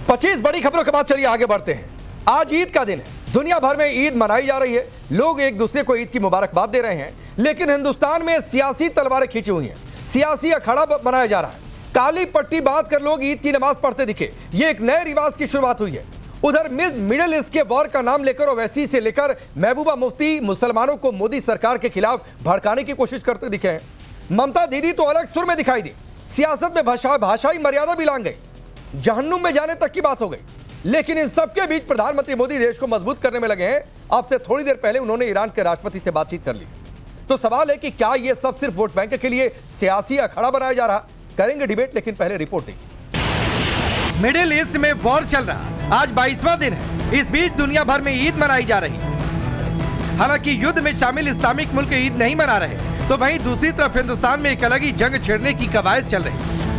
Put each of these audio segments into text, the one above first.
25 बड़ी खबरों के बाद चलिए आगे बढ़ते हैं। आज ईद का दिन है, दुनिया भर में ईद मनाई जा रही है, लोग एक दूसरे को ईद की मुबारकबाद दे रहे हैं, लेकिन हिंदुस्तान में सियासी तलवारें खींची हुई हैं, सियासी अखाड़ा बनाया जा रहा है। काली पट्टी बांध कर लोग ईद की नमाज पढ़ते दिखे, ये एक नए रिवाज की शुरुआत हुई है। उधर मिडिल ईस्ट के वॉर का नाम लेकर ओवैसी से लेकर महबूबा मुफ्ती मुसलमानों को मोदी सरकार के खिलाफ भड़काने की कोशिश करते दिखे हैं। ममता दीदी तो अलग सुर में दिखाई दी, सियासत में भाषाई मर्यादा भी लांग गई, जहन्नुम में जाने तक की बात हो गई। लेकिन इन सबके बीच प्रधानमंत्री मोदी देश को मजबूत करने में लगे हैं। अब से थोड़ी देर पहले उन्होंने ईरान के राष्ट्रपति से बातचीत कर ली। तो सवाल है कि क्या यह सब सिर्फ वोट बैंक के लिए सियासी अखाड़ा बनाया जा रहा? करेंगे डिबेट, लेकिन पहले रिपोर्टिंग। मिडिल ईस्ट में वॉर चल रहा, आज 22वां दिन है। इस बीच दुनिया भर में ईद मनाई जा रही। हालांकि युद्ध में शामिल इस्लामिक मुल्क ईद नहीं मना रहे, तो वहीं दूसरी तरफ हिंदुस्तान में एक अलग ही जंग छेड़ने की कवायद चल रही,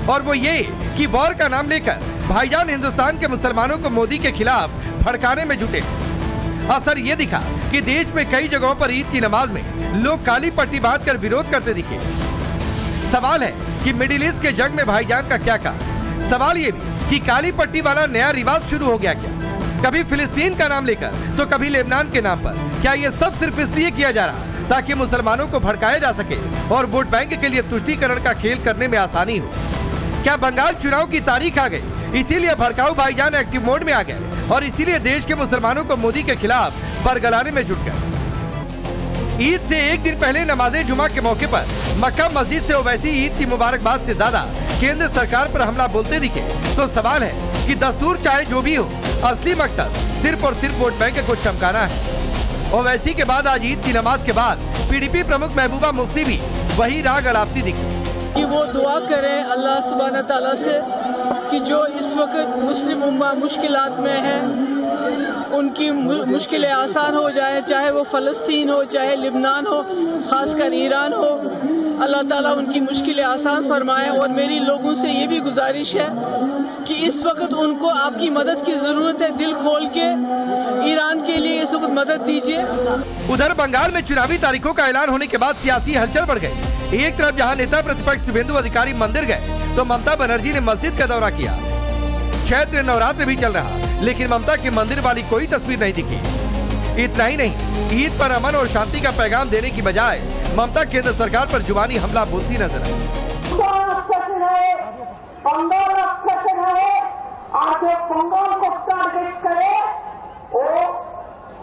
और वो ये कि वॉर का नाम लेकर भाईजान हिंदुस्तान के मुसलमानों को मोदी के खिलाफ भड़काने में जुटे। असर ये दिखा कि देश में कई जगहों पर ईद की नमाज में लोग काली पट्टी बांधकर विरोध करते दिखे। सवाल है कि मिडिल ईस्ट के जंग में भाईजान का क्या काम? सवाल ये भी कि काली पट्टी वाला नया रिवाज शुरू हो गया क्या? कभी फिलिस्तीन का नाम लेकर तो कभी लेबनान के नाम पर। क्या ये सब सिर्फ इसलिए किया जा रहा ताकि मुसलमानों को भड़काया जा सके और वोट बैंक के लिए तुष्टीकरण का खेल करने में आसानी हो? क्या बंगाल चुनाव की तारीख आ गई, इसीलिए भड़काऊ भाईजान एक्टिव मोड में आ गए और इसीलिए देश के मुसलमानों को मोदी के खिलाफ बरगलाने में जुट गए? ईद से एक दिन पहले नमाज़े जुमा के मौके पर मक्का मस्जिद से ओवैसी ईद की मुबारकबाद से ज्यादा केंद्र सरकार पर हमला बोलते दिखे। तो सवाल है कि दस्तूर चाहे जो भी हो, असली मकसद सिर्फ और सिर्फ वोट बैंक को चमकाना है। ओवैसी के बाद आज ईद की नमाज के बाद पीडीपी प्रमुख महबूबा मुफ्ती भी वही राग अलापती दिखी कि वो दुआ करें अल्लाह सुब्हाना ताला से कि जो इस वक्त मुस्लिम उम्मा मुश्किलात में है, उनकी मुश्किलें आसान हो जाए, चाहे वो फ़लस्तीन हो, चाहे लिबनान हो, ख़ासकर ईरान हो। अल्लाह ताला उनकी मुश्किलें आसान फरमाए। और मेरी लोगों से ये भी गुजारिश है कि इस वक्त उनको आपकी मदद की ज़रूरत है, दिल खोल के ईरान के लिए इस वक्त मदद दीजिए। उधर बंगाल में चुनावी तारीखों का ऐलान होने के बाद सियासी हलचल बढ़ गई। एक तरफ जहां नेता प्रतिपक्ष शुभेंदु अधिकारी मंदिर गए, तो ममता बनर्जी ने मस्जिद का दौरा किया। चैत्र नवरात्र भी चल रहा, लेकिन ममता की मंदिर वाली कोई तस्वीर नहीं दिखी। इतना ही नहीं, ईद पर अमन और शांति का पैगाम देने की बजाय ममता केंद्र सरकार पर जुबानी हमला बोलती नजर आई। बंगाल को टारगेट करे वो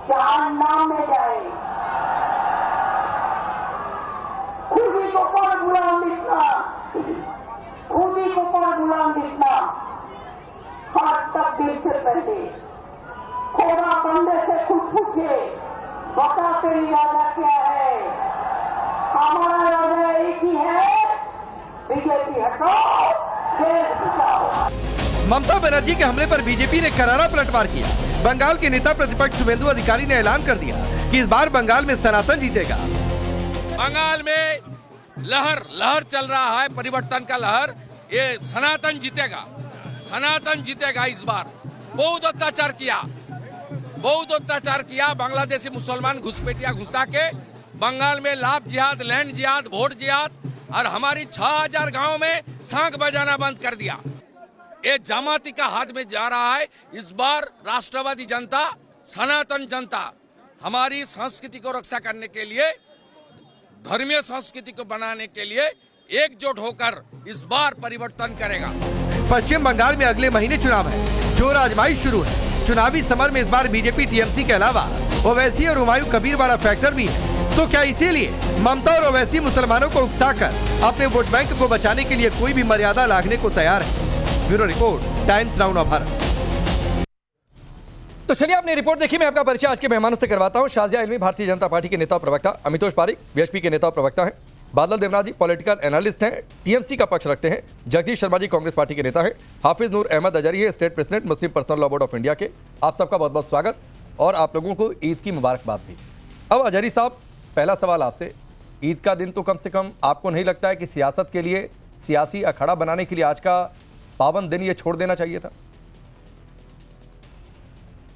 जहन्नम में जाए। खुदी को पर गुलाम दिखना, खुदी को पर गुलाम दिखना, हर तब्दील से पहले थोड़ा बंदे से खुद पूछे, बता तेरी इरादा क्या है? हमारा इरादा एक ही है, बीजेपी हटाओ, देश बचाओ। ममता बनर्जी के हमले पर बीजेपी ने करारा पलटवार किया। बंगाल के नेता प्रतिपक्ष शुभेंदु अधिकारी ने ऐलान कर दिया कि इस बार बंगाल में सनातन जीतेगा। बंगाल में लहर चल रहा है, परिवर्तन का लहर। ये सनातन जीतेगा, सनातन जीतेगा। इस बार बहुत अत्याचार किया बांग्लादेशी मुसलमान घुसपैठिया घुसा के बंगाल में लाभ जिहाद, लैंड जिहाद, वोट जिहाद, और हमारी 6000 गाँव में सांख बजाना बंद कर दिया। ये जमाती का हाथ में जा रहा है। इस बार राष्ट्रवादी जनता, सनातन जनता हमारी संस्कृति को रक्षा करने के लिए, धर्मीय संस्कृति को बनाने के लिए एकजुट होकर इस बार परिवर्तन करेगा। पश्चिम बंगाल में अगले महीने चुनाव है, जोर आजमाइश शुरू है। चुनावी समर में इस बार बीजेपी टीएमसी के अलावा ओवैसी और हुमायूं कबीर वाला फैक्टर भी है। तो क्या इसीलिए ममता और ओवैसी मुसलमानों को उकसाकर अपने वोट बैंक को बचाने के लिए कोई भी मर्यादा लांघने को तैयार है? Bureau report, times now of Bharat. तो चलिए आपने रिपोर्ट देखी। मैं आपका परिचय आज के मेहमानों से करवाता हूं। शाजिया इल्मी भारतीय जनता पार्टी के नेता और प्रवक्ता, अमितोष पारिक बीएसपी के नेता और प्रवक्ता हैं, बादल देवनाथ जी पॉलिटिकल एनालिस्ट हैं, टीएमसी का पक्ष रखते हैं, जगदीश शर्मा जी कांग्रेस पार्टी के नेता हैं, हाफिज नूर अहमद अजहरी है state president Muslim personal law board of India के। आप सबका बहुत बहुत स्वागत और आप लोगों को ईद की मुबारकबाद भी। अब अजहरी साहब, पहला सवाल आपसे, ईद का दिन तो कम से कम आपको नहीं लगता है कि सियासत के लिए, सियासी अखाड़ा बनाने के लिए आज का पावन दिन ये छोड़ देना चाहिए था?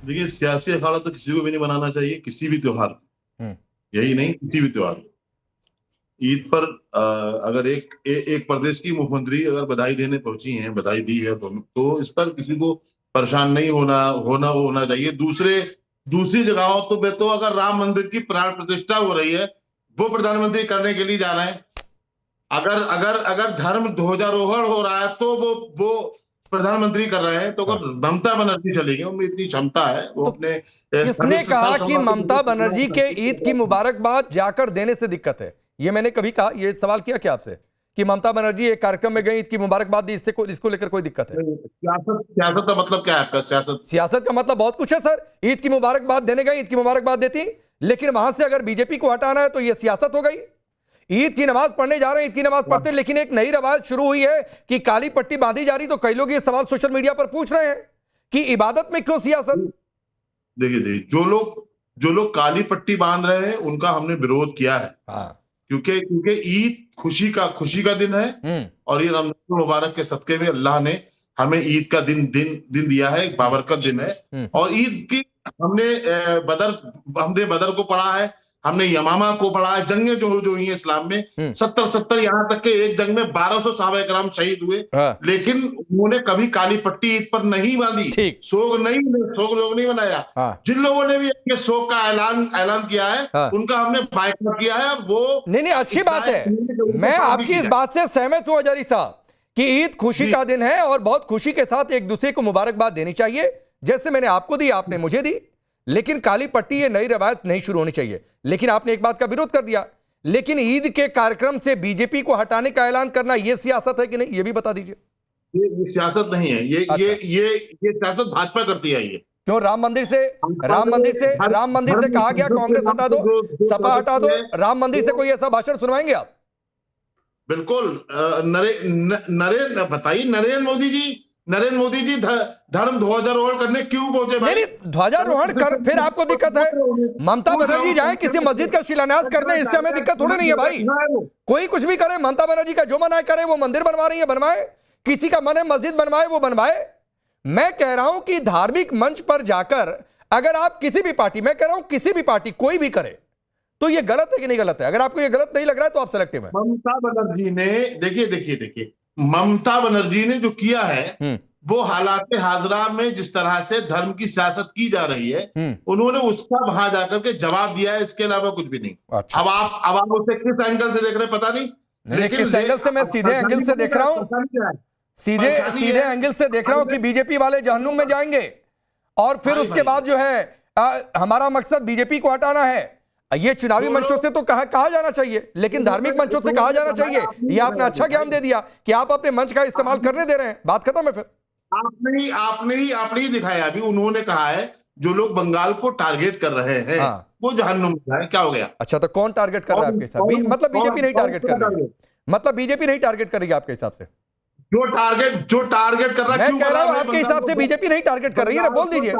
देखिए, सियासी अखाड़ा तो किसी को भी नहीं बनाना चाहिए, किसी भी त्योहार, यही नहीं किसी भी त्योहार। ईद पर अगर एक प्रदेश की मुख्यमंत्री अगर बधाई देने पहुंची हैं, बधाई दी है, तो इस पर किसी को परेशान नहीं होना चाहिए। दूसरी जगहों तो पे तो अगर राम मंदिर की प्राण प्रतिष्ठा हो रही है, वो प्रधानमंत्री करने के लिए जा रहे हैं। अगर धर्म ध्वजारोहण हो रहा है तो वो प्रधानमंत्री कर रहे हैं, तो अगर ममता बनर्जी चलेगी, उनमें इतनी क्षमता है, वो तो अपने किसने कहा कि ममता बनर्जी के ईद की मुबारकबाद जाकर देने से दिक्कत है? ये मैंने कभी कहा, ये सवाल किया क्या आपसे कि ममता बनर्जी एक कार्यक्रम में गई, ईद की मुबारकबाद दी, इसको लेकर कोई दिक्कत है? सियासत का मतलब क्या है आपका? सियासत का मतलब बहुत कुछ है सर। ईद की मुबारकबाद देने गई, ईद की मुबारकबाद देती, लेकिन वहां से अगर बीजेपी को हटाना है तो यह सियासत हो गई। ईद की नमाज पढ़ने जा रहे हैं, ईद की नमाज पढ़ते, लेकिन एक नई रवायत शुरू हुई है कि काली पट्टी बांधी जा रही। तो कई लोग ये सवाल सोशल मीडिया पर पूछ रहे हैं कि इबादत में क्यों सियासत? देखिए, जो लोग काली पट्टी बांध रहे हैं उनका हमने विरोध किया है। क्योंकि ईद खुशी का दिन है, और ये रमजान मुबारक के सदके में अल्लाह ने हमें ईद का दिन दिया है, एक बाबरकत दिन है। और ईद की हमने बदर को पढ़ा है, हमने यमामा को पढ़ा है। जंगें जो हुई हैं इस्लाम में 70 यहाँ तक के एक जंग में 1200 सहाबा कराम शहीद हुए, लेकिन उन्होंने कभी काली पट्टी ईद पर नहीं बांधी, शोक लोग नहीं मनाया। जिन लोगों ने भी अपने शोक का ऐलान किया है उनका हमने बाइकआउट किया है। वो नहीं, अच्छी बात है, मैं आपकी इस बात से सहमत हूं हजारी साहब कि ईद खुशी का दिन है और बहुत खुशी के साथ एक दूसरे को मुबारकबाद देनी चाहिए, जैसे मैंने आपको दी, आपने मुझे दी। लेकिन काली पट्टी ये नई रवायत नहीं शुरू होनी चाहिए। लेकिन आपने एक बात का विरोध कर दिया, लेकिन ईद के कार्यक्रम से बीजेपी को हटाने का ऐलान करना ये सियासत है कि नहीं, ये भी बता दीजिए। ये सियासत नहीं है, ये सियासत भाजपा करती है। ये क्यों? राम मंदिर से कहा गया कांग्रेस हटा दो, सपा हटा दो, राम मंदिर से कोई ऐसा भाषण सुनवाएंगे आप? बिल्कुल। बताइए, नरेंद्र मोदी जी धर्म ध्वजारोहण करने क्यों पहुंचे? नहीं, ध्वजारोहण कर फिर आपको दिक्कत है? ममता बनर्जी जाए किसी मस्जिद का शिलान्यास कर दे, इससे हमें दिक्कत थोड़ी नहीं है भाई। कोई कुछ भी करे, ममता बनर्जी का जो मन है करे। वो मंदिर बनवा रही है, बनवाए। किसी का मन है मस्जिद बनवाए, वो बनवाए। मैं कह रहा हूं कि धार्मिक मंच पर जाकर अगर आप किसी भी पार्टी, मैं कह रहा हूं किसी भी पार्टी कोई भी करे, तो ये गलत है कि नहीं गलत है? अगर आपको ये गलत नहीं लग रहा है तो आप सेलेक्टिव हैं। ममता बनर्जी ने देखिए ममता बनर्जी ने जो किया है वो हालात हाजरा में जिस तरह से धर्म की सियासत की जा रही है, उन्होंने उसका वहां जाकर के जवाब दिया है, इसके अलावा कुछ भी नहीं। अच्छा। अब आप उसे किस एंगल से देख रहे हैं पता नहीं, लेकिन किस एंगल से? मैं सीधे एंगल से देख रहा हूं, सीधे एंगल से देख रहा हूं कि बीजेपी वाले जहन्नुम में जाएंगे और फिर उसके बाद जो है हमारा मकसद बीजेपी को हटाना है। ये चुनावी मंचों से तो कहा जाना चाहिए, लेकिन धार्मिक मंचों से कहा जाना चाहिए। ये आपने अच्छा ज्ञान दे दिया कि आप अपने मंच का इस्तेमाल करने दे रहे हैं, बात खत्म है। फिर आपने ही दिखाया। अभी उन्होंने कहा है जो लोग बंगाल को टारगेट कर रहे हैं वो जहन्नुम में है। क्या हो गया? अच्छा, तो कौन टारगेट कर रहा है आपके हिसाब से? मतलब बीजेपी नहीं टारगेट कर रही है? मतलब बीजेपी नहीं टारगेट करेगी आपके हिसाब से? जो टारगेट कर रहा है, मैं कह रहा हूं आपके हिसाब से बीजेपी नहीं टारगेट कर रही है, बोल दीजिए।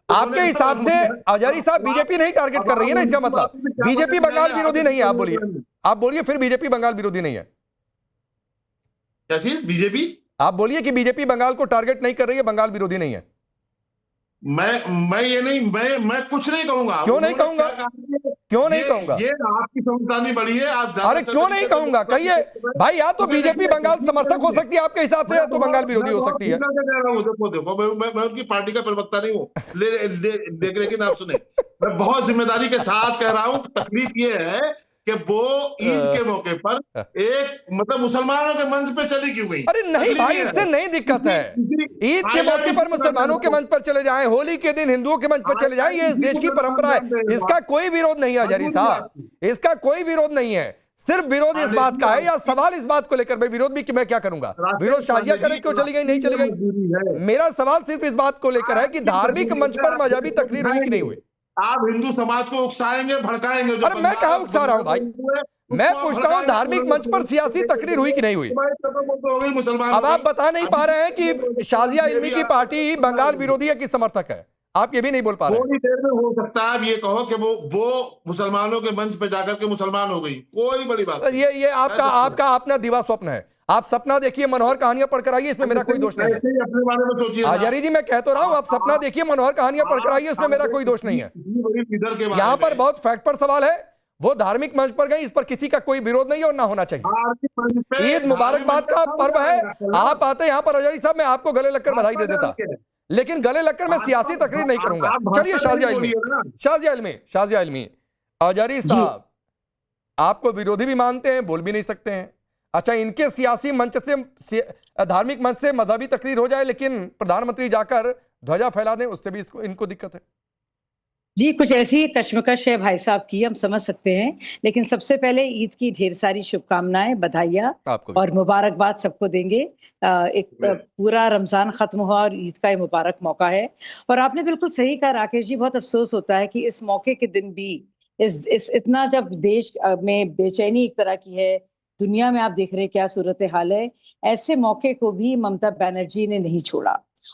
आपके हिसाब से हजारी साहब बीजेपी नहीं टारगेट कर रही है ना, इसका मतलब बीजेपी बंगाल विरोधी नहीं है। आप बोलिए फिर बीजेपी बंगाल विरोधी नहीं है। क्या चीज? बीजेपी? आप बोलिए कि बीजेपी बंगाल को टारगेट नहीं कर रही है, बंगाल विरोधी नहीं है। मैं कुछ नहीं कहूंगा। क्यों नहीं कहूंगा? क्यों नहीं कहूंगा? ये आपकी समझदारी बड़ी है। आप अरे क्यों नहीं कहूंगा, कहिए भाई। या तो बीजेपी बंगाल समर्थक हो सकती है आपके हिसाब से, या तो बंगाल विरोधी हो सकती है। मैं उनकी पार्टी का प्रवक्ता नहीं हूँ, लेकिन आप सुने, मैं बहुत जिम्मेदारी के साथ कह रहा हूँ। तकलीफ ये है कि वो ईद के मौके पर एक मतलब मुसलमानों के मंच पे चली क्यों गई? अरे नहीं भाई, इससे नहीं दिक्कत है। ईद के मौके पर मुसलमानों के मंच पर चले जाएं, होली के दिन हिंदुओं के मंच पर चले जाएं, ये इस देश की परंपरा है। इसका कोई विरोध नहीं है हजारी साहब, इसका कोई विरोध नहीं है। सिर्फ विरोध इस बात का है, या सवाल इस बात को लेकर, भाई विरोध भी कि मैं क्या करूंगा, विरोध शाजिया करे क्यों चली गई, नहीं चली गई। मेरा सवाल सिर्फ इस बात को लेकर है कि धार्मिक मंच पर मजहबी तकरीर हुई कि नहीं हुई। आप हिंदू समाज को उकसाएंगे, भड़काएंगे। अरे मैं कहां उकसा रहा हूं भाई, मैं पूछता हूं धार्मिक मंच पर सियासी तकरीर हुई कि नहीं हुई। अब आप बता नहीं पा रहे हैं कि शाजिया इल्मी की पार्टी बंगाल विरोधी है कि समर्थक है, आप ये भी नहीं बोल पा रहे। थोड़ी देर में हो सकता है आप ये कहो कि वो मुसलमानों के मंच पे जाकर के मुसलमान हो गई, कोई बड़ी बात। ये आपका अपना दिवा स्वप्न है। आप सपना देखिए, मनोहर कहानियां पढ़कर आइए, इसमें मेरा कोई दोष नहीं है। अपने बारे में सोचिए। हजारी जी, मैं कह तो रहा हूं, आप सपना देखिए, मनोहर कहानियां पढ़कर आइए, इसमें मेरा कोई दोष नहीं है। यहाँ पर बहुत फैक्ट पर सवाल है। वो धार्मिक मंच पर गई, इस पर किसी का कोई विरोध नहीं है और ना होना चाहिए। ईद मुबारकबाद का पर्व है, आप आते यहाँ पर हजारी साहब, मैं आपको गले लगकर बधाई दे देता। लेकिन गले लगकर मैं सियासी तकरीर नहीं करूंगा। चलिए शाजिया इल्मी, अजहरी साहब आपको विरोधी भी मानते हैं, बोल भी नहीं सकते हैं। अच्छा, इनके सियासी मंच से, धार्मिक मंच से मजहबी तकरीर हो जाए, लेकिन प्रधानमंत्री जाकर ध्वजा फैला दें, उससे भी इनको दिक्कत है। जी, कुछ ऐसी कश्मकश है भाई साहब की, हम समझ सकते हैं। लेकिन सबसे पहले ईद की ढेर सारी शुभकामनाएं, बधाइयाँ और मुबारकबाद सबको देंगे। एक पूरा रमजान खत्म हुआ और ईद का ये मुबारक मौका है। और आपने बिल्कुल सही कहा राकेश जी, बहुत अफसोस होता है कि इस मौके के दिन भी इस इतना जब देश में बेचैनी एक तरह की है, दुनिया में आप देख रहे हैं क्या सूरत हाल है, ऐसे मौके को भी ममता बनर्जी ने नहीं छोड़ा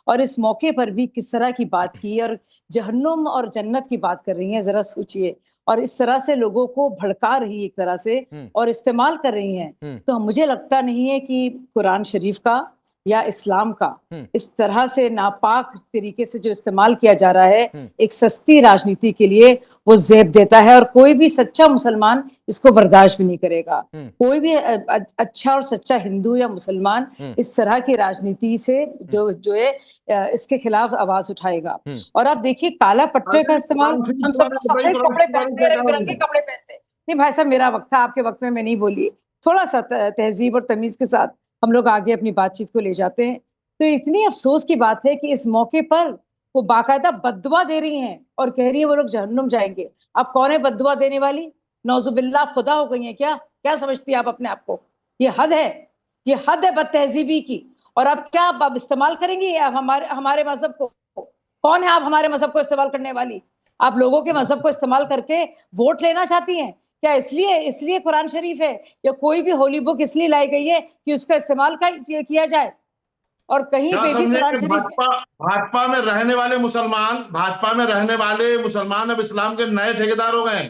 और इस मौके पर भी किस तरह की बात की और जहन्नुम और जन्नत की बात कर रही हैं, जरा सोचिए। और इस तरह से लोगों को भड़का रही एक तरह से और इस्तेमाल कर रही हैं। तो मुझे लगता नहीं है कि कुरान शरीफ का या इस्लाम का इस तरह से नापाक तरीके से जो इस्तेमाल किया जा रहा है एक सस्ती राजनीति के लिए, वो ज़ेब देता है और कोई भी सच्चा मुसलमान इसको बर्दाश्त भी नहीं करेगा। कोई भी अच्छा और सच्चा हिंदू या मुसलमान इस तरह की राजनीति से जो है इसके खिलाफ आवाज उठाएगा। और आप देखिए, काला पट्टे का इस्तेमाल, हम सब लोग सफेद कपड़े पहनते हैं, रंग बिरंगे कपड़े पहनते हैं। नहीं भाई साहब, मेरा वक्त था, आपके वक्त में मैं नहीं बोली। थोड़ा सा तहजीब और तमीज के साथ हम लोग आगे अपनी बातचीत को ले जाते हैं। तो इतनी अफसोस की बात है कि इस मौके पर वो बाकायदा बद्दुआ दे रही हैं और कह रही है वो लोग जहन्नुम जाएंगे। आप कौन है बद्दुआ देने वाली? नौजुबिल्लाह, आप खुदा हो गई हैं क्या? क्या समझती है आप अपने आप को? ये हद है, ये हद है बदतहजीबी की। और आप क्या अब इस्तेमाल करेंगी हमारे मजहब को? कौन है आप हमारे मजहब को इस्तेमाल करने वाली? आप लोगों के मजहब को इस्तेमाल करके वोट लेना चाहती हैं क्या? इसलिए कुरान शरीफ है या कोई भी होली बुक इसलिए लाई गई है कि उसका इस्तेमाल किया जाए? और कहीं पे भी कुरान शरीफ भाजपा में रहने वाले मुसलमान अब इस्लाम के नए ठेकेदार हो गए।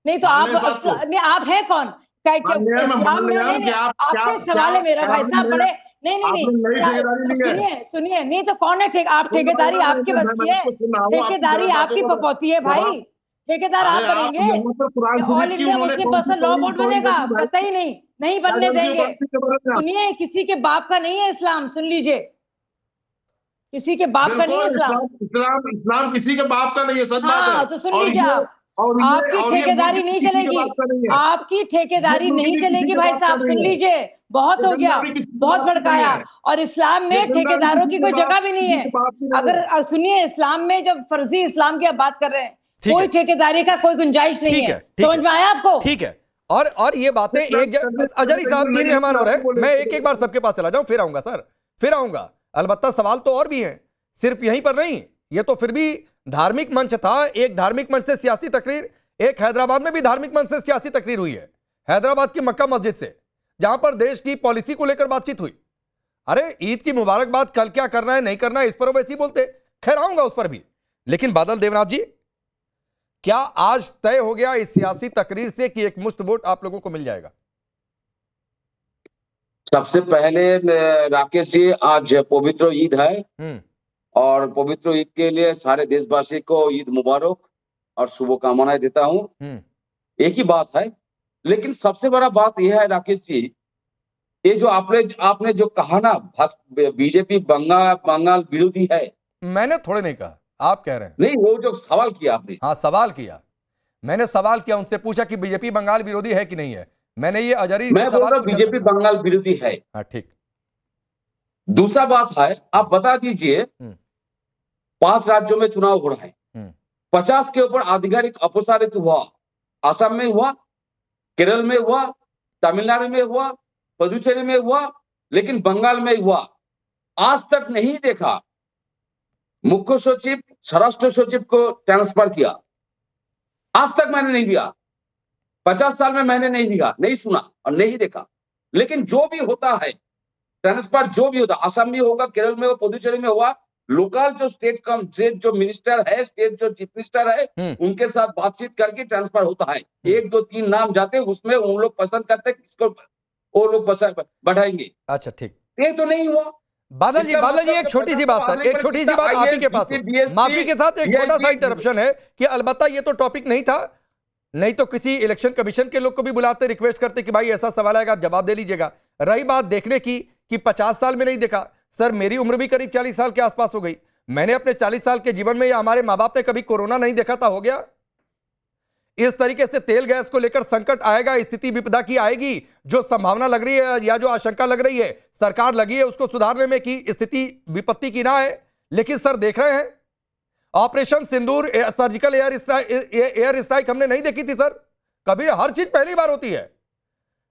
नहीं तो आप हैं कौन? क्या इस्लाम में? नहीं, आपसे एक सवाल है मेरा भाई साहब, बड़े नहीं, सुनिए, नहीं तो कौन है आप? ठेकेदारी आपके बस की है, ठेकेदारी आपकी पपौती है भाई। ठेकेदार आप बनेंगे? All India Muslim person law board बनेगा? पता ही नहीं बनने देंगे। सुनिए, किसी के बाप का नहीं है इस्लाम, सुन लीजिए, किसी के बाप का नहीं है इस्लाम किसी के बाप का नहीं है, सच बात है। तो सुन लीजिए, आपकी ठेकेदारी नहीं चलेगी, आपकी ठेकेदारी नहीं चलेगी भाई साहब, सुन लीजिए। बहुत हो गया, बहुत भड़काया। और इस्लाम में ठेकेदारों की कोई जगह भी नहीं है। अगर सुनिए, इस्लाम में जब फर्जी इस्लाम की आप बात कर रहे हैं, कोई ठेकेदारी का कोई गुंजाइश नहीं है। समझ में आया आपको? ठीक है। और ये बातें अजहरी साहब 3 मेहमान हो रहे हैं, मैं एक बार सबके पास चला जाऊं, फिर आऊंगा सर, फिर आऊंगा। अलबत्ता सवाल तो और भी हैं, सिर्फ यहीं पर नहीं। ये तो फिर भी धार्मिक मंच था, एक धार्मिक मंच से सियासी तकरीर, एक हैदराबाद में भी धार्मिक मंच से सियासी तकरीर हुई है, हैदराबाद की मक्का मस्जिद से, जहां पर देश की पॉलिसी को लेकर बातचीत हुई। अरे ईद की मुबारकबाद कल क्या करना है नहीं करना है, इस पर वैसे ही बोलते, खैर आऊंगा उस पर भी। लेकिन बादल देवनाथ जी, क्या आज तय हो गया इस सियासी तकरीर से कि एक मुश्त वोट आप लोगों को मिल जाएगा? सबसे पहले राकेश जी, आज पवित्र ईद है और पवित्र ईद के लिए सारे देशवासी को ईद मुबारक और शुभकामनाएं देता हूं। एक ही बात है, लेकिन सबसे बड़ा बात यह है राकेश जी, ये जो आपने जो कहा ना, बीजेपी बंगाल विरोधी है, मैंने थोड़े नहीं कहा, आप कह रहे हैं। नहीं, वो जो सवाल किया आपने। हाँ, सवाल किया, मैंने सवाल किया, उनसे पूछा कि बीजेपी बंगाल विरोधी है कि नहीं है। मैंने ये अजहरी मैं बोल रहा हूं बीजेपी बंगाल विरोधी है। हाँ, ठीक। दूसरा बात है, आप बता दीजिए 5 राज्यों में चुनाव हो रहा है, 50 के ऊपर आधिकारिक अपसारित हुआ। असम में हुआ, केरल में हुआ, तमिलनाडु में हुआ, पुदुचेरी में हुआ, लेकिन बंगाल में हुआ। आज तक नहीं देखा मुख्य सचिव स्वराष्ट्र सचिव को ट्रांसफर किया, आज तक मैंने नहीं दिया। 50 साल में मैंने नहीं दिया, नहीं सुना और नहीं देखा। लेकिन जो भी होता है ट्रांसफर, जो भी होता, असम में होगा, केरल में होगा, पुदुचेरी में हुआ, लोकल जो स्टेट जो मिनिस्टर है, स्टेट जो चीफ मिनिस्टर है, उनके साथ बातचीत करके ट्रांसफर होता है। 1 2 3 नाम जाते, उसमें उन लोग पसंद करते हैं किसको वो लोग पसंद बढ़ाएंगे। अच्छा, ठीक। ये तो नहीं हुआ। बादल जी, एक छोटी सी बात सर, एक छोटी सी बात आप ही के पास, माफी के साथ एक छोटा सा इंटरप्शन है कि अलबत्ता ये तो टॉपिक नहीं था, नहीं तो किसी इलेक्शन कमीशन के लोग को भी बुलाते, रिक्वेस्ट करते कि भाई ऐसा सवाल आएगा, आप जवाब दे लीजिएगा। रही बात देखने की कि 50 साल में नहीं देखा, सर मेरी उम्र भी करीब 40 साल के आसपास हो गई, मैंने अपने 40 साल के जीवन में या हमारे माँ बाप ने कभी कोरोना नहीं देखा था, हो गया। इस तरीके से तेल गैस को लेकर संकट आएगा, स्थिति विपदा की आएगी, जो संभावना लग रही है या जो आशंका लग रही है, सरकार लगी है उसको सुधारने में कि स्थिति विपत्ति की ना है। लेकिन सर देख रहे हैं ऑपरेशन सिंदूर, सर्जिकल एयर स्ट्राइक हमने नहीं देखी थी सर कभी, हर चीज पहली बार होती है।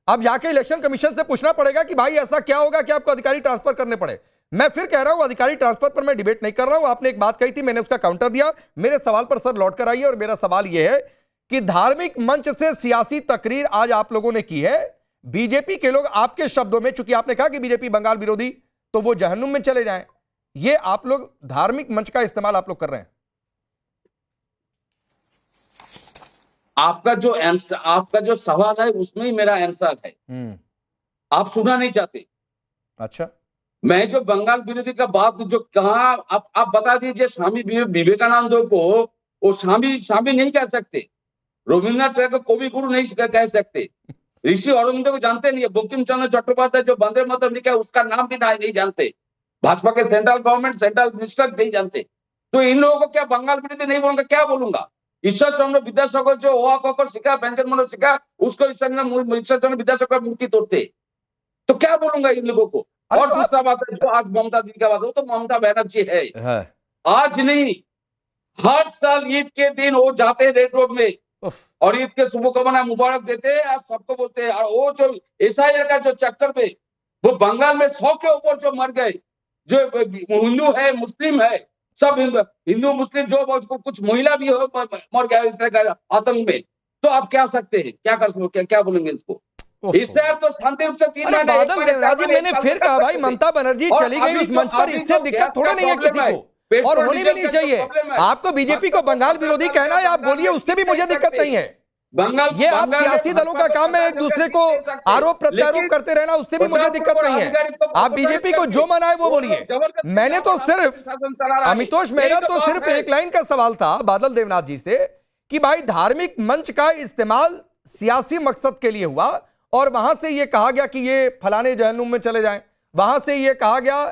अब जाके इलेक्शन कमीशन से पूछना पड़ेगा कि भाई ऐसा क्या होगा कि आपको अधिकारी ट्रांसफर करने पड़े। मैं फिर कह रहा हूं अधिकारी ट्रांसफर पर मैं डिबेट नहीं कर रहा हूं, आपने एक बात कही थी, मैंने उसका काउंटर दिया। मेरे सवाल पर सर लौट कर आइए, और मेरा सवाल यह है कि धार्मिक मंच से सियासी तकरीर आज आप लोगों ने की है, बीजेपी के लोग आपके शब्दों में, चूंकि आपने कहा कि बीजेपी बंगाल विरोधी तो वो जहन्नुम में चले जाएं, ये आप लोग धार्मिक मंच का इस्तेमाल आप लोग कर रहे हैं। आपका जो सवाल है उसमें ही मेरा आंसर है। आप सुनना नहीं चाहते। अच्छा, मैं जो बंगाल विरोधी का बात जो कहा, आप बता दीजिए स्वामी विवेकानंद को वो स्वामी नहीं कह सकते, रविन्द्रनाथ टैगोर को कवि गुरु नहीं कह सकते, ऋषि अरविंद को जानते नहीं है, बंकिम चंद्र चट्टोपाध्याय जो वंदे मातरम लिखा है उसका नाम भी नहीं जानते, भाजपा के सेंट्रल गवर्नमेंट सेंट्रल मिनिस्टर नहीं जानते। तो इन लोगों को क्या बंगाल विरोधी नहीं बोलूंगा, क्या बोलूंगा? ईश्वर चंद्र विद्यासागर जो ओआ ककर सिखा, व्यंजन मनो सिखा, उसको ईश्वर चंद्र विद्यासागर मूर्ति तोड़ते, तो क्या बोलूंगा इन लोगों को? और दूसरा बात है जो आज ममता दीदी का बात हो, तो ममता बनर्जी है। आज नहीं, हर साल ईद के दिन वो जाते हैं रेड रोड में और ईद के शुभकामना मुबारक देते हैं और सबको बोलते हैं। और वो जो एसआईआर का जो चक्कर में वो बंगाल में 100 के ऊपर जो मर गए, जो हिंदू है मुस्लिम है, सब हिंदू मुस्लिम, जो कुछ महिला भी हो मर गया इस तरह का आतंक में, तो आप क्या सकते हैं, क्या कर सकते, क्या बोलेंगे इसको? इससे तो शांति रूप से बादल देवनाथ जी, मैंने फिर कहा भाई ममता बनर्जी चली गई उस मंच पर, इससे दिक्कत थोड़ा नहीं है किसी को, और होनी भी नहीं चाहिए। आपको बीजेपी को बंगाल विरोधी कहना है, आप बोलिए, उससे भी मुझे दिक्कत नहीं है। ये आप सियासी दलों का काम है एक दूसरे को आरोप प्रत्यारोप करते रहना, उससे भी मुझे दिक्कत नहीं है। आप बीजेपी को जो मना है वो बोलिए। मैंने तो सिर्फ अमितोष, मेरा तो सिर्फ एक लाइन का सवाल था बादल देवनाथ जी से कि भाई धार्मिक मंच का इस्तेमाल सियासी मकसद के लिए हुआ और वहां से ये कहा गया कि ये फलाने जहन्नुम में चले जाएं, वहां से ये कहा गया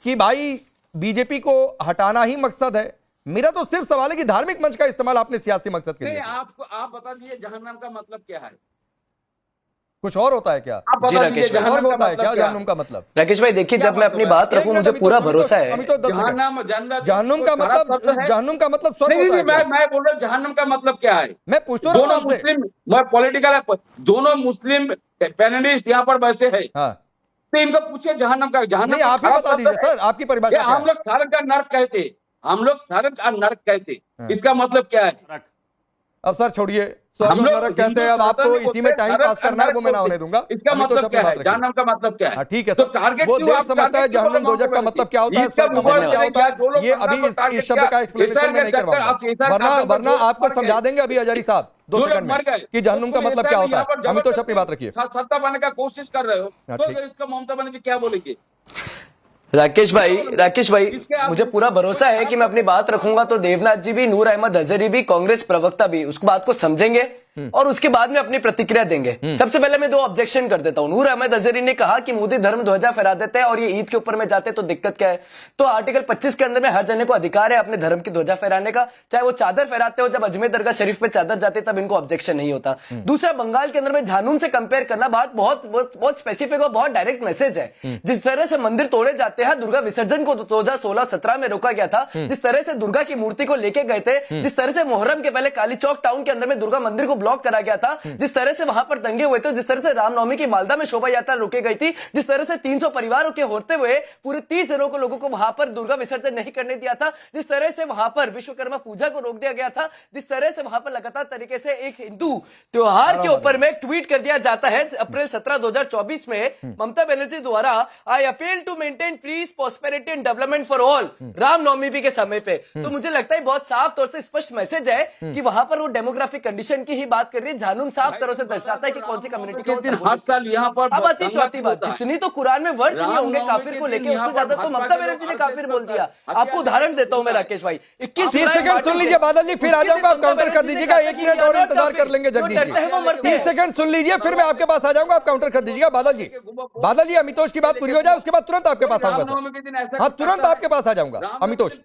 कि भाई बीजेपी को हटाना ही मकसद है। मेरा तो सिर्फ सवाल है कि धार्मिक मंच का इस्तेमाल आपने सियासी मकसद के लिए। आप बता दीजिए जहन्नम का मतलब क्या है? कुछ और होता है क्या? जी राकेश भाई, और होता है क्या जहन्नुम का मतलब? राकेश भाई देखिए, जब मैं अपनी बात रखूं मुझे पूरा भरोसा है। जहन्नुम का मतलब स्वर्ग होता है। मैं बोल रहा हूँ जहन्नम का मतलब क्या है? मैं पूछता हूँ दोनों मुस्लिम, मैं पॉलिटिकल, दोनों मुस्लिम पैनलिस्ट यहाँ पर बैठे हैं, तो इनको पूछे जहन्नम का, जहन्नम आप ही बता दीजिए सर, आपकी परिभाषा। हम लोग स्वर्ग का नर्क कहते, हम लोग स्वर्ग और नर्क कहते, इसका मतलब क्या है? अब सर छोड़िए, स्वर्ग और नरक कहते हैं, अब आपको इसी में टाइम पास करना है, वो मैं ना होने दूंगा। इसका मतलब क्या है? जहन्नम का मतलब क्या है? ठीक है सर, वो देर समझता है जहन्नम दोजख का मतलब क्या होता है, स्वर्ग का मतलब क्या होता है, ये अभी इस शब्द का एक्सप्लेनेशन मैं नहीं करवाऊंगा, वरना आपको समझा देंगे अभी हजारी साहब 2 सेकंड में कि जहन्नुम का मतलब क्या होता है। हम तो अपनी बात रखिए। सत्ता पाने का कोशिश कर रहे हो, तो इसका ममता बनर्जी क्या बोलेंगे? राकेश भाई मुझे पूरा भरोसा है कि मैं अपनी बात रखूंगा तो देवनाथ जी भी, नूर अहमद अजहरी भी, कांग्रेस प्रवक्ता भी उस बात को समझेंगे और उसके बाद में अपनी प्रतिक्रिया देंगे। सबसे पहले मैं 2 ऑब्जेक्शन कर देता हूं। नूर अहमद अजहरी ने कहा कि मोदी धर्म ध्वजा फहरा देते हैं और ये ईद के ऊपर में जाते तो दिक्कत क्या है? तो आर्टिकल 25 के अंदर में हर जने को अधिकार है अपने धर्म की ध्वजा फहराने का, चाहे वो चादर फहराते हो, जब अजमेर दरगाह शरीफ पे चादर जाते तब इनको ऑब्जेक्शन नहीं होता। दूसरा, बंगाल के अंदर में जहन्नुम से कंपेयर करना बात बहुत स्पेसिफिक और बहुत डायरेक्ट मैसेज है। जिस तरह से मंदिर तोड़े जाते हैं, दुर्गा विसर्जन को 2016-17 में रोका गया था, जिस तरह से दुर्गा की मूर्ति को लेके गए थे, जिस तरह से मुहर्रम के पहले काली चौक टाउन के अंदर में दुर्गा मंदिर को ब्लॉक करा गया था, जिस तरह से वहां पर दंगे हुए थे, जिस तरह से रामनवमी की मालदा में शोभा यात्रा रोकी गई थी, जिस तरह से 300 परिवारों के होते हुए पूरे 30 दिनों को लोगों को वहां पर दुर्गा विसर्जन नहीं करने दिया था, जिस तरह से वहां पर विश्वकर्मा पूजा को रोक दिया गया था, जिस तरह से वहां पर लगातार तरीके से एक हिंदू त्योहार के ऊपर में एक ट्वीट कर दिया जाता है अप्रैल 17, 2024 में ममता बनर्जी द्वारा, I appeal to maintain peace, prosperity and development for all, Ramnavami के समय पे। तो मुझे लगता है बहुत साफ तौर से स्पष्ट मैसेज है कि वहां पर वो डेमोग्राफिक कंडीशन की ही बात कर रही है, जानून साफ तरह से दर्शाता है कि कौन सी कम्युनिटी का वो लेकिन संबोधित हर साल यहाँ पर अब आती चौथी बात, होता है। जितनी तो कुरान में वर्ष नहीं होंगे रामनवमी काफिर के को दिन लेके, यहाँ उससे पर ज्यादा तो भाजपा ममता के बनर्जी ने लोग काफिर बोल दिया। हत्या आपको उदाहरण देता हूं मैं राकेश भाई, 21 30 सेकंड सुन लीजिए बादल जी, फिर आ जाऊंगा, आप काउंटर कर दीजिएगा। 1 मिनट और इंतजार कर लेंगे जगदीश जी। 30 सेकंड सुन लीजिए, फिर मैं आपके पास आ जाऊंगा, आप काउंटर कर दीजिएगा। बादल जी, बादल जी, अमितोष की बात पूरी हो जाए, उसके बाद तुरंत आपके पास आऊंगा सर। हाँ, तुरंत आपके पास आ जाऊंगा अमितोष।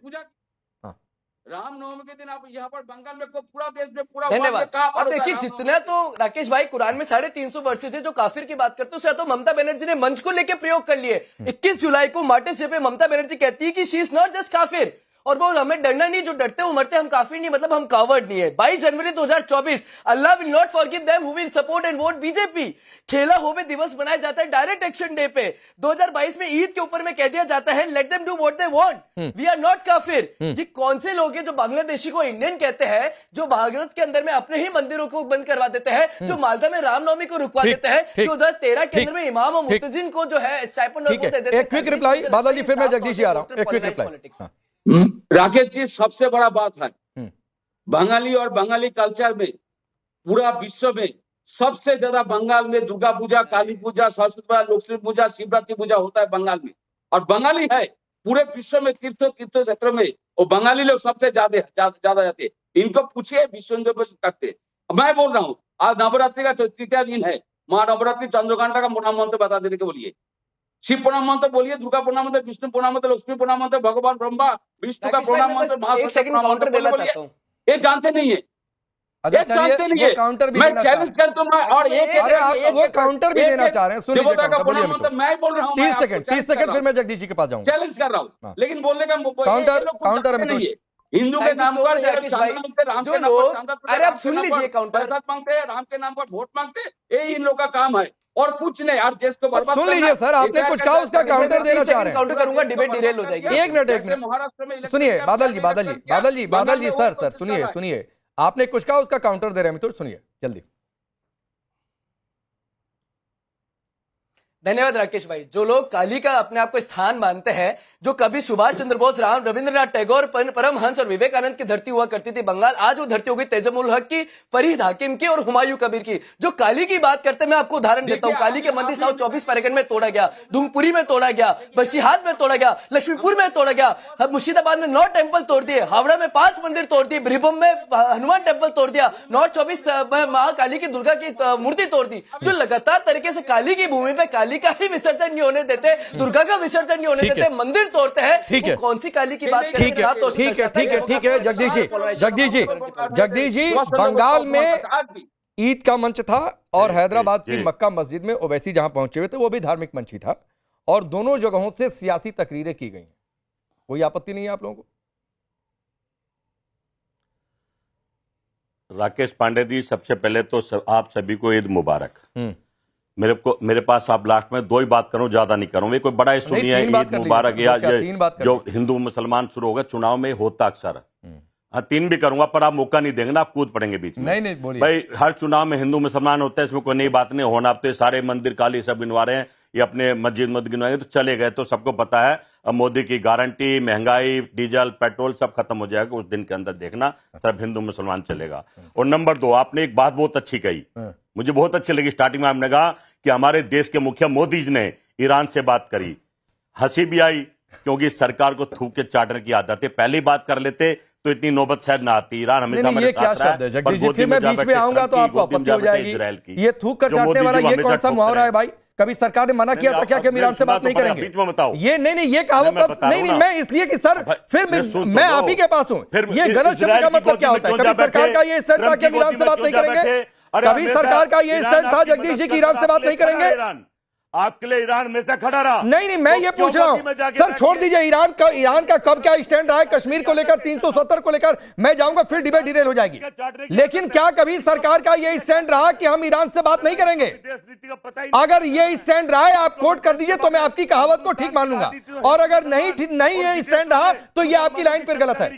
रामनवमी के दिन आप यहाँ पर बंगाल में पूरा देश में पूरा धन्यवाद। अब देखिए, जितना तो राकेश भाई कुरान में 350 वर्षेस है जो काफिर की बात करते हैं, उससे तो ममता बनर्जी ने मंच को लेकर प्रयोग कर लिए। 21 जुलाई को मार्टिस डे पे ममता बनर्जी कहती है कि शी इज नॉट जस्ट काफिर, और वो हमें डरना नहीं, जो डरते वो मरते, हम काफिर नहीं, मतलब हम कावर्ड नहीं है। 22 जनवरी 2024, Allah will not forgive them who will support and vote BJP. खेला होवे दिवस मनाया जाता है डायरेक्ट एक्शन डे पे। 2022 में ईद के ऊपर में कह दिया जाता है let them do what they want, we are not काफिर। ये कौन से लोग हैं जो बांग्लादेशी को इंडियन कहते हैं, जो भारत के अंदर में अपने ही मंदिरों को बंद करवा देते हैं, जो मालदा में रामनवमी को रुकवा देते हैं, 2013 के अंदर में इमाम और मुतजिन को जो है स्टाइपेंड और वो दे देते हैं। एक क्विक रिप्लाई बादल जी, फिर मैं जगदीश जी आ रहा हूं। एक क्विक रिप्लाई राकेश जी, सबसे बड़ा बात है बंगाली और बंगाली कल्चर में पूरा विश्व में सबसे ज्यादा बंगाल में दुर्गा पूजा, काली पूजा, सरस्वती पूजा, लक्ष्मी पूजा, शिवरात्रि पूजा होता है बंगाल में। और बंगाली है पूरे विश्व में तीर्थ क्षेत्र में वो बंगाली लोग सबसे ज्यादा जाते हैं। इनको पूछिए विश्व हिंदू परिषद करते। मैं बोल रहा हूँ आज नवरात्रि का तृतीय दिन है, माँ नवरात्रि चंद्रकांता का प्रणाम मंत्र बता देने के बोलिए, शिव प्रणाम मंत्र बोलिए, दुर्गा प्रणाम मंत्र, विष्णु प्रणाम मंत्र, लक्ष्मी प्रणाम मंत्र, भगवान ब्रह्मा विष्णु का प्रणाम मंत्र, काउंटर देना चाहता हूं। ये जानते नहीं है, ये जानते नहीं है। काउंटर भी मैं देना चैलेंज करता हूं और अरे आप वो काउंटर भी देना चाह रहे हैं, सुन लीजिए काउंटर, बोलिए मतलब मैं बोल रहा हूं 30 सेकंड फिर मैं जगदीश जी के पास जाऊंगा। चैलेंज कर रहा हूं, लेकिन बोलने का काउंटर अमितोष, हिंदू के नाम पर राम के नाम पर, अरे आप सुन लीजिए काउंटर मांगते हैं, राम के नाम पर वोट मांगते हैं, यही इन लोग का काम है और कुछ नहीं। यार देश को बर्बाद सुन लीजिए सर, आपने कुछ कहा उसका काउंटर देना चाह रहे हैं। काउंटर करूंगा, डिबेट डिरेल हो जाएगी। एक मिनट महाराष्ट्र में सुनिए बादल जी सर सुनिए, आपने कुछ कहा उसका काउंटर दे रहे हैं तो सुनिए जल्दी। धन्यवाद राकेश भाई। जो लोग काली का अपने आप को स्थान मानते हैं, जो कभी सुभाष चंद्र बोस, राम, रविंद्रनाथ टैगोर, परमहंस और विवेकानंद की धरती हुआ करती थी बंगाल, आज वो धरती हो गई तेजमुल हक की, फरीद हाकिम की और हुमायूं कबीर की। जो काली की बात करते हैं, मैं आपको उदाहरण देता हूं। काली के मंदिर 24 परगन में तोड़ा गया, धूमपुरी में तोड़ा गया, बसीहात में तोड़ा गया, लक्ष्मीपुर में तोड़ा गया, मुर्शिदाबाद में 9 टेम्पल तोड़ दिए, हावड़ा में 5 मंदिर तोड़ दिए, ब्रिभम में हनुमान टेम्पल तोड़ दिया, नॉर्थ 24 महाकाली की दुर्गा की मूर्ति तोड़ दी। जो लगातार तरीके से काली की भूमि पे काली का ही विसर्जन नहीं होने देते, दुर्गा का विसर्जन नहीं होने देते, मंदिर तोड़ते हैं। ठीक है, कौन सी काली की बात ठीक है जगदीश जी, बंगाल में ईद का मंच था और हैदराबाद की मक्का मस्जिद में ओवैसी जहां पहुंचे हुए थे वो भी धार्मिक मंच ही था, और दोनों जगहों से सियासी तकरीरें की गई। कोई आपत्ति नहीं है आप लोगों को? राकेश पांडे जी, सबसे पहले तो आप सभी को ईद मुबारक। मेरे पास आप लास्ट में 2 ही बात करूं, ज्यादा नहीं करूं। कोई बड़ा इशू नहीं है, ईद मुबारक या जो हिंदू मुसलमान शुरू होगा चुनाव में होता अक्सर। हाँ 3 भी करूंगा, पर आप मौका नहीं देंगे ना, आप कूद पड़ेंगे बीच में। नहीं बोलिए भाई, हर चुनाव में हिंदू मुसलमान होता है, इसमें कोई नई बात नहीं होना। आप तो सारे मंदिर काली सब गिनवा रहे हैं, ये अपने मस्जिद गिनवाएंगे तो चले गए, तो सबको पता है। अब मोदी की गारंटी, महंगाई, डीजल, पेट्रोल सब खत्म हो जाएगा उस दिन के अंदर, देखना सब हिंदू मुसलमान चलेगा। और नंबर 2, आपने एक बात बहुत अच्छी कही, मुझे बहुत अच्छी लगी। स्टार्टिंग में आपने कहा कि हमारे देश के मुखिया मोदी जी ने ईरान से बात करी, हंसी भी आई क्योंकि सरकार को थूक के चाटने की आदत है। पहले बात कर लेते तो इतनी नौबत शायद ना आती। ईरान हमेशा ये क्या शब्द है जगदीश जी? फिर मैं बीच में आऊंगा तो आपको आपत्ति हो जाएगी। ये थूक कर चाटने वाला ये कौन सा मुहावरा है भाई? कभी सरकार ने मना किया था क्या कि हम ईरान से बात नहीं करेंगे? बीच में बताओ। ये नहीं, ये कहावत नहीं, मैं इसलिए कि सर फिर मैं आप ही के पास हूं। ये गलत शब्द का मतलब क्या होता है? कभी सरकार का ये स्टैंड था कि हम ईरान से बात नहीं करेंगे? कभी सरकार का ये स्टैंड था जगदीश जी की ईरान से बात नहीं करेंगे? आपके लिए ईरान हमेशा खड़ा रहा। नहीं, मैं ये पूछ रहा हूं सर, छोड़ दीजिए ईरान का कब क्या स्टैंड रहा है कश्मीर को लेकर, 370 को लेकर मैं जाऊंगा, फिर डिबेट डिटेल हो जाएगी। लेकिन क्या कभी सरकार का ये स्टैंड रहा कि हम ईरान से बात नहीं करेंगे? अगर ये स्टैंड रहा है, आप कोट कर दीजिए तो मैं आपकी कहावत को ठीक मान लूंगा, और अगर नहीं ये स्टैंड रहा तो ये आपकी लाइन फिर गलत है,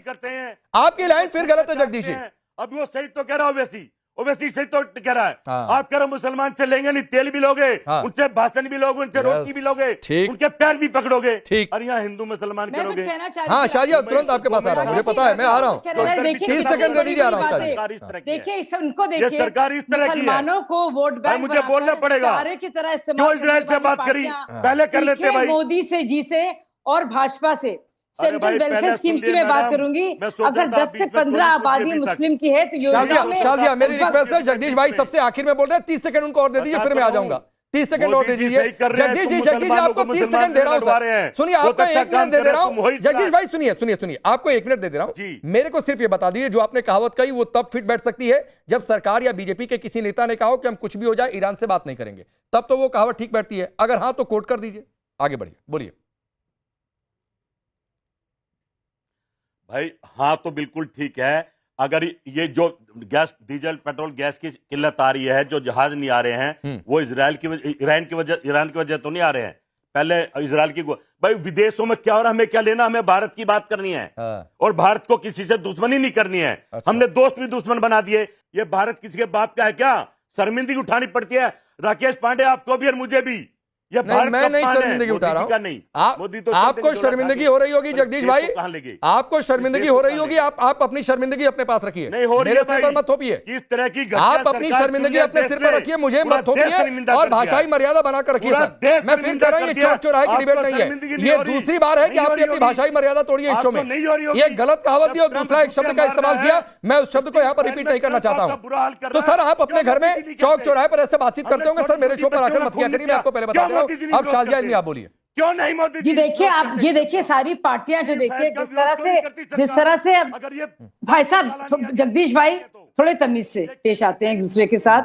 आपकी लाइन फिर गलत है जगदीश जी। अब वो सही तो कह रहा हूं, वैसी ओवैसी से तो कह रहा है। हाँ। आप कह रहे मुसलमान से लेंगे नहीं, तेल भी लोगे, हाँ। उनसे भाषण भी लोगे, उनसे रोटी भी लोगे, ठीक। उनके पैर भी पकड़ोगे, ठीक। और यहाँ हिंदू मुसलमान मैं कुछ करोगे। कहना चाह रही हाँ थी शाहजी तुरंत आपके पास आ रहा हूँ, मुझे पता है, मैं आ रहा हूँ। 30 सेकंड दे दीजिए, आ रहा हूँ शाहजी। देखिए उनको ये देखिए, सरकार इस तरह की है। मुसलमानों को वोट बैंक मुझे बोलना पड़ेगा, चारे की तरह इस्तेमाल क्यों इजराइल से बात करी, पहले कर लेते भाई। मोदी से, जी से और भाजपा से सेंट्रल भाई, वेलफेयर पहले स्कीम्स सुन की लिए मैं बात मैडम, करूंगी। मैं सोचा अगर था 10 से बीच में 15 थोड़ी आबादी देर तक। मुस्लिम की है तो योजना में शाजिया मेरी रिक्वेस्ट है, जगदीश भाई सबसे आखिर में बोल रहे हैं, 30 सेकंड उनको और दे दीजिए, फिर मैं आ जाऊंगा। 30 सेकंड और दे दीजिए जगदीश जी। जगदीश जी आपको 30 सेकंड दे रहा हूँ सर, सुनिए आपको 1 मिनट दे रहा हूँ। जगदीश भाई सुनिए, आपको 1 मिनट दे रहा हूँ। मेरे को सिर्फ ये बता दीजिए, जो आपने कहावत कही वो तब फिट बैठ सकती है जब सरकार या बीजेपी के किसी नेता ने कहा हो कि हम कुछ भी हो जाए ईरान से बात नहीं करेंगे, तब तो वो कहावत ठीक बैठती है। अगर हाँ तो कोट कर दीजिए, आगे बढ़िए, बोलिए। भाई हाँ तो बिल्कुल ठीक है। अगर ये जो गैस, डीजल, पेट्रोल, गैस की किल्लत आ रही है, जो जहाज नहीं आ रहे हैं, वो ईरान की वजह तो नहीं आ रहे हैं। पहले इजराइल की भाई विदेशों में क्या हो रहा है, हमें क्या लेना, हमें भारत की बात करनी है। और भारत को किसी से दुश्मनी नहीं करनी है। अच्छा। हमने दोस्त भी दुश्मन बना दिए। ये भारत किसी के बाप का है क्या? शर्मिंदगी उठानी पड़ती है राकेश पांडे आपको भी और मुझे भी। ये नहीं, मैं नहीं शर्मिंदगी उठा रहा हूं। नहीं, मोदी तो आपको शर्मिंदगी हो रही होगी जगदीश भाई, आपको शर्मिंदगी हो रही होगी। आप अपनी शर्मिंदगी अपने पास रखिए, नहीं हो रही मेरे सिर पर मत थोपिए। किस तरह की आप अपनी शर्मिंदगी अपने सिर पर रखिए, मुझे मत थोपिए और भाषाई मर्यादा बनाकर रखिए सर। मैं फिर कह रहा हूं, ये चौक चौराहे की डिबेट नहीं है। ये दूसरी बार है कि आपने अपनी भाषाई मर्यादा तोड़ी है इस शो में। ये गलत कहावत दी और दूसरा एक शब्द का इस्तेमाल किया, मैं उस शब्द को यहाँ पर रिपीट नहीं करना चाहता हूँ। तो सर आप अपने घर में चौक चौराहे पर ऐसे बातचीत करते होंगे सर, मेरे शो पर आकर मत किया करिए, मैं आपको पहले बता रहा हूँ। अब शाजिया आप बोलिए। क्यों नहीं मोदी जी देखिए, आप ये देखिए सारी पार्टियां जो देखिए जिस तरह से अब भाई साहब, जगदीश भाई थोड़े तमीज से पेश आते हैं एक दूसरे के साथ।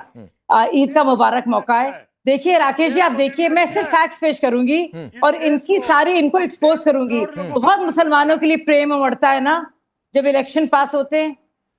ईद का मुबारक मौका है। देखिए राकेश जी, आप देखिए, मैं सिर्फ फैक्ट्स पेश करूंगी और इनकी सारी इनको एक्सपोज करूंगी। बहुत मुसलमानों के लिए प्रेम उमड़ता है ना जब इलेक्शन पास होते हैं।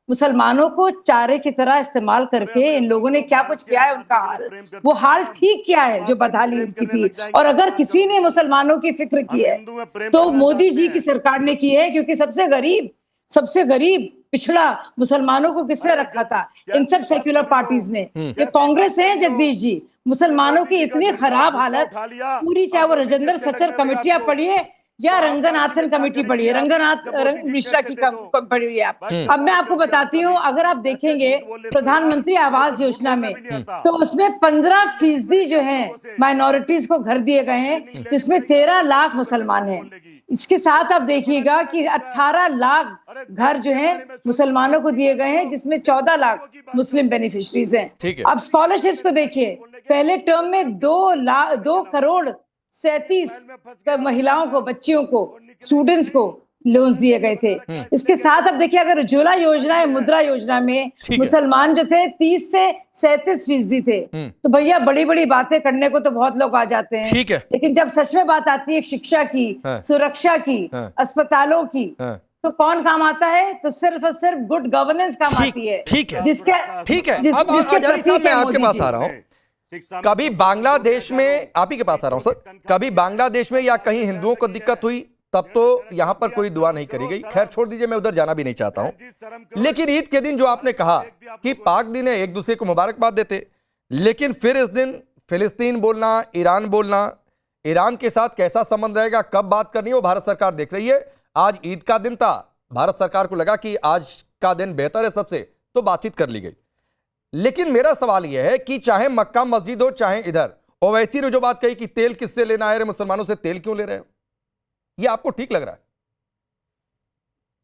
मुसलमानों को चारे की तरह इस्तेमाल करके इन लोगों ने क्या कुछ किया है, उनका हाल, वो हाल ठीक किया है जो बदहाली उनकी थी। और अगर किसी ने मुसलमानों की फिक्र की है तो मोदी जी की सरकार ने की है, क्योंकि सबसे गरीब पिछड़ा मुसलमानों को किसने रखा था? इन सब सेक्युलर पार्टीज ने। ये कांग्रेस है जगदीश जी। मुसलमानों की इतनी खराब हालत पूरी, चाहे वो राजेंद्र सच्चर कमेटियां पढ़िए या रंगनाथन कमेटी पढ़िए, रंगनाथ मिश्रा की पढ़िए आप। अब मैं आपको बताती हूँ, अगर आप देखेंगे प्रधानमंत्री आवास योजना में तो उसमें 15% जो है माइनॉरिटीज को घर दिए गए हैं, जिसमें 13 लाख मुसलमान हैं। इसके साथ आप देखिएगा कि 18 लाख घर जो है मुसलमानों को दिए गए हैं, जिसमें 14 लाख मुस्लिम बेनिफिशरीज हैं। अब स्कॉलरशिप्स को देखिए, पहले टर्म में 2 करोड़ 37 महिलाओं को, बच्चियों को, स्टूडेंट्स को लोन्स दिए गए थे। इसके साथ अब देखिए, अगर उज्ज्वला योजना या मुद्रा योजना में मुसलमान जो थे 30 से 37% थे। तो भैया बड़ी बड़ी बातें करने को तो बहुत लोग आ जाते हैं, ठीक है, लेकिन जब सच में बात आती है शिक्षा की, सुरक्षा की, अस्पतालों की, तो कौन काम आता है? तो सिर्फ और सिर्फ गुड गवर्नेंस काम आती है। ठीक है, जिसके ठीक है। जिसके प्रतीक मैं आपके पास आ रहा हूँ। कभी बांग्लादेश में, आप ही के पास आ रहा हूं सर, कभी बांग्लादेश में या कहीं हिंदुओं को दिक्कत हुई तब तो यहां पर कोई दुआ नहीं करी गई। खैर छोड़ दीजिए, मैं उधर जाना भी नहीं चाहता हूं। लेकिन ईद के दिन जो आपने कहा कि पाक दिन है, एक दूसरे को मुबारकबाद देते, लेकिन फिर इस दिन फिलिस्तीन बोलना, ईरान बोलना, ईरान के साथ कैसा संबंध रहेगा, कब बात करनी है, वो भारत सरकार देख रही है। आज ईद का दिन था, भारत सरकार को लगा कि आज का दिन बेहतर है सबसे, तो बातचीत कर ली गई। लेकिन मेरा सवाल यह है कि चाहे मक्का मस्जिद हो, चाहे इधर, ओवैसी ने जो बात कही कि तेल किससे लेना है, मुसलमानों से तेल क्यों ले रहे हो, ये आपको ठीक लग रहा है?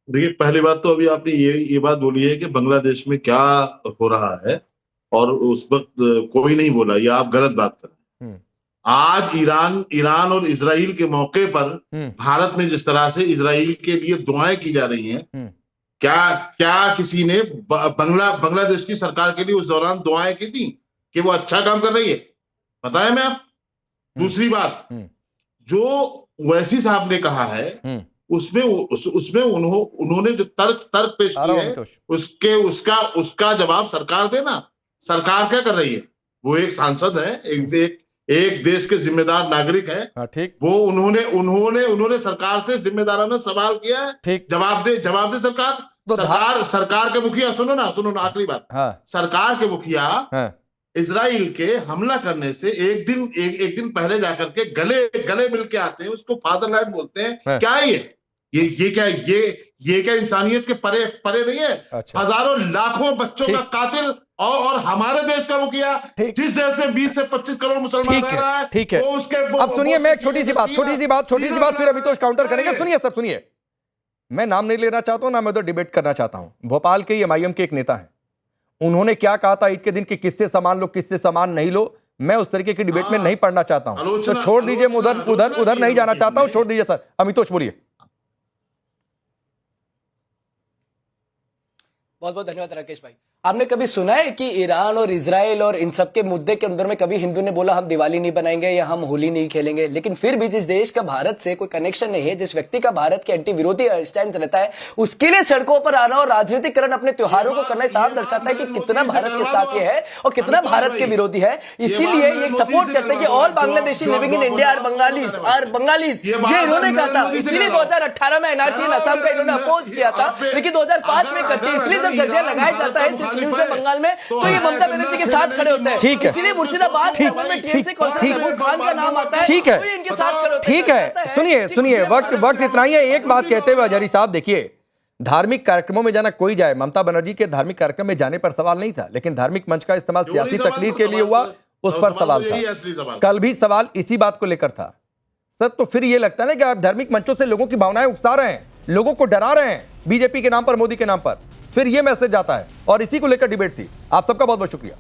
देखिए, पहली बात तो अभी आपने ये बात बोली है कि बांग्लादेश में क्या हो रहा है, और उस वक्त कोई नहीं बोला, ये आप गलत बात कर रहे हैं। आज ईरान और इजराइल के मौके पर भारत में जिस तरह से इजराइल के लिए दुआएं की जा रही हैं, क्या किसी ने बांग्लादेश की सरकार के लिए उस दौरान दुआएं की थी कि वो अच्छा काम कर रही है? बताया मैं आप। दूसरी बात, जो ओवैसी साहब ने कहा है, उसमें उन्होंने जो तर्क पेश किए है, उसका जवाब सरकार देना। सरकार क्या कर रही है? वो एक सांसद है, एक देश के जिम्मेदार नागरिक है। ठीक, वो उन्होंने सरकार से जिम्मेदाराना सवाल किया है, जवाब दे सरकार। तो सरकार के मुखिया, सुनो ना आखिरी बात। हाँ। सरकार के मुखिया हाँ। इजराइल के हमला करने से एक दिन पहले जाकर के गले मिल के आते हैं, उसको फादरलैंड बोलते हैं। हाँ। क्या है ये क्या इंसानियत के परे नहीं है? अच्छा। हजारों लाखों बच्चों का कातिल और हमारे देश का मुखिया, जिस देश में 20 से 25 करोड़ मुसलमान रह रहा है, ठीक है। अब सुनिए, मैं एक छोटी सी बात फिर अमितोष काउंटर करेंगे। सुनिए सर, सुनिए, मैं नाम नहीं लेना चाहता हूं, ना मैं तो डिबेट करना चाहता हूं। भोपाल के एमआईएम के एक नेता हैं, उन्होंने क्या कहा था ईद के दिन कि किससे सामान लो किससे सामान नहीं लो, मैं उस तरीके की डिबेट में नहीं पढ़ना चाहता हूं, तो छोड़ दीजिए। मैं उधर नहीं जाना चाहता हूं, छोड़ दीजिए सर। अमितोष बोलिए। बहुत बहुत धन्यवाद राकेश भाई। आपने कभी सुना है कि ईरान और इजराइल और इन सब के मुद्दे के अंदर में कभी हिंदू ने बोला हम दिवाली नहीं बनाएंगे या हम होली नहीं खेलेंगे? लेकिन फिर भी जिस देश का भारत से कोई कनेक्शन नहीं है, जिस व्यक्ति का भारत के एंटी विरोधी स्टैंड रहता है, उसके लिए सड़कों पर आना और राजनीतिकरण अपने त्योहारों को करना साफ दर्शाता है कि कितना भारत के साथ ये है और कितना भारत के विरोधी है। इसीलिए ये सपोर्ट करते हैं कि all Bangladeshi living in India are Bengalis, ये इन्होंने कहा था। इसलिए 2018 में एनआरसी इन असम का इन्होंने अपोज किया था, लेकिन 2005 में करते। इसलिए जब जजिया लगाया जाता है सिर्फ न्यूज में बंगाल में, तो ये ममता बनर्जी के साथ खड़े होते हैं। ठीक है, इसलिए मुर्शिदाबाद में टीएमसी कौंसिलर महबूब खान का नाम आता है, ठीक है, तो ये इनके साथ खड़े होते हैं। ठीक है, सुनिए, वक्त इतना ही है। एक बात कहते हुए अजहरी साहब, देखिए, धार्मिक कार्यक्रमों में जाना कोई जाए, ममता बनर्जी के धार्मिक कार्यक्रम में जाने पर सवाल नहीं था, लेकिन धार्मिक मंच का इस्तेमाल सियासी तकरीर के लिए हुआ, उस पर सवाल था। कल भी सवाल इसी बात को लेकर था सर। तो फिर ये लगता है ना कि आप धार्मिक मंचों से लोगों की भावनाएं उकसा रहे हैं, लोगों को डरा रहे हैं बीजेपी के नाम पर, मोदी के नाम पर। फिर ये मैसेज आता है और इसी को लेकर डिबेट थी। आप सबका बहुत बहुत शुक्रिया।